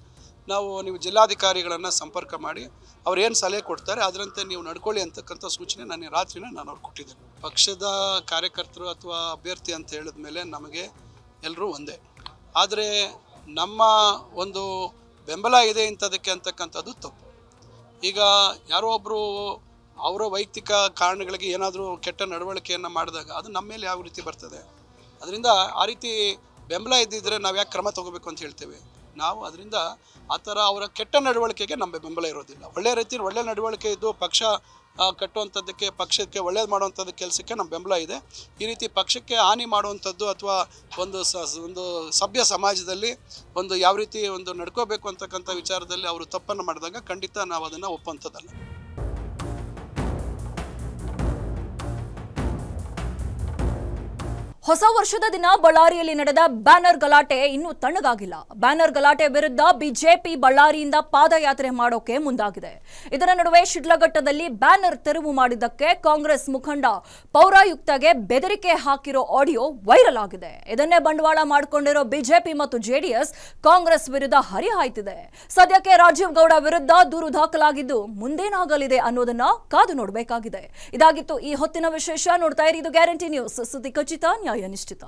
ನೀವು ಜಿಲ್ಲಾಧಿಕಾರಿಗಳನ್ನು ಸಂಪರ್ಕ ಮಾಡಿ ಅವ್ರು ಏನು ಸಲಹೆ ಕೊಡ್ತಾರೆ ಅದರಂತೆ ನೀವು ನಡ್ಕೊಳ್ಳಿ ಅಂತಕ್ಕಂಥ ಸೂಚನೆ ನಾನು ರಾತ್ರಿನೇ ನಾನು ಅವ್ರಿಗೆ ಕೊಟ್ಟಿದ್ದೇನೆ. ಪಕ್ಷದ ಕಾರ್ಯಕರ್ತರು ಅಥವಾ ಅಭ್ಯರ್ಥಿ ಅಂತ ಹೇಳಿದ ಮೇಲೆ ನಮಗೆ ಎಲ್ಲರೂ ಒಂದೇ. ಆದರೆ ನಮ್ಮ ಒಂದು ಬೆಂಬಲ ಇದೆ ಇಂಥದಕ್ಕೆ ಅಂತಕ್ಕಂಥದ್ದು ತಪ್ಪು. ಈಗ ಯಾರೋ ಒಬ್ಬರು ಅವರ ವೈಯಕ್ತಿಕ ಕಾರಣಗಳಿಗೆ ಏನಾದರೂ ಕೆಟ್ಟ ನಡವಳಿಕೆಯನ್ನು ಮಾಡಿದಾಗ ಅದು ನಮ್ಮ ಮೇಲೆ ಯಾವ ರೀತಿ ಬರ್ತದೆ. ಅದರಿಂದ ಆ ರೀತಿ ಬೆಂಬಲ ಇದ್ದಿದ್ದರೆ ನಾವು ಯಾಕೆ ಕ್ರಮ ತಗೋಬೇಕು ಅಂತ ಹೇಳ್ತೇವೆ. ನಾವು ಅದರಿಂದ ಆ ಥರ ಅವರ ಕೆಟ್ಟ ನಡವಳಿಕೆಗೆ ನಮ್ಮ ಬೆಂಬಲ ಇರೋದಿಲ್ಲ. ಒಳ್ಳೆ ರೀತಿ ಒಳ್ಳೆ ನಡವಳಿಕೆ ಇದ್ದು ಪಕ್ಷ ಕಟ್ಟುವಂಥದ್ದಕ್ಕೆ, ಪಕ್ಷಕ್ಕೆ ಒಳ್ಳೇದು ಮಾಡುವಂಥದ್ದು ಕೆಲಸಕ್ಕೆ ನಮ್ಮ ಬೆಂಬಲ ಇದೆ. ಈ ರೀತಿ ಪಕ್ಷಕ್ಕೆ ಹಾನಿ ಮಾಡುವಂಥದ್ದು ಅಥವಾ ಒಂದು ಸಭ್ಯ ಸಮಾಜದಲ್ಲಿ ಯಾವ ರೀತಿ ನಡ್ಕೋಬೇಕು ಅಂತಕ್ಕಂಥ ವಿಚಾರದಲ್ಲಿ ಅವರು ತಪ್ಪನ್ನು ಮಾಡಿದಾಗ ಖಂಡಿತ ನಾವು ಅದನ್ನು ಒಪ್ಪುವಂಥದ್ದಲ್ಲ. ಹೊಸ ವರ್ಷದ ದಿನ ಬಳ್ಳಾರಿಯಲ್ಲಿ ನಡೆದ ಬ್ಯಾನರ್ ಗಲಾಟೆ ಇನ್ನೂ ತಣ್ಣಗಾಗಿಲ್ಲ. ಬ್ಯಾನರ್ ಗಲಾಟೆ ವಿರುದ್ಧ ಬಿಜೆಪಿ ಬಳ್ಳಾರಿಯಿಂದ ಪಾದಯಾತ್ರೆ ಮಾಡೋಕೆ ಮುಂದಾಗಿದೆ. ಇದರ ನಡುವೆ ಶಿಡ್ಲಘಟ್ಟದಲ್ಲಿ ಬ್ಯಾನರ್ ತೆರವು ಮಾಡಿದ್ದಕ್ಕೆ ಕಾಂಗ್ರೆಸ್ ಮುಖಂಡ ಪೌರಾಯುಕ್ತಗೆ ಬೆದರಿಕೆ ಹಾಕಿರೋ ಆಡಿಯೋ ವೈರಲ್ ಆಗಿದೆ. ಇದನ್ನೇ ಬಂಡವಾಳ ಮಾಡಿಕೊಂಡಿರೋ ಬಿಜೆಪಿ ಮತ್ತು ಜೆಡಿಎಸ್ ಕಾಂಗ್ರೆಸ್ ವಿರುದ್ಧ ಹರಿಹಾಯ್ತಿದೆ. ಸದ್ಯಕ್ಕೆ ರಾಜೀವ್ ಗೌಡ ವಿರುದ್ಧ ದೂರು ದಾಖಲಾಗಿದ್ದು ಮುಂದೇನಾಗಲಿದೆ ಅನ್ನೋದನ್ನ ಕಾದು ನೋಡಬೇಕಾಗಿದೆ. ಇದಾಗಿತ್ತು ಈ ಹೊತ್ತಿನ ವಿಶೇಷ. ನೋಡ್ತಾ ಇರಿ, ಇದು ಗ್ಯಾರಂಟಿ ನ್ಯೂಸ್, ಸುದ್ದಿ ಖಚಿತ, ನ್ಯಾಯ ನಿಶ್ಚಿತ.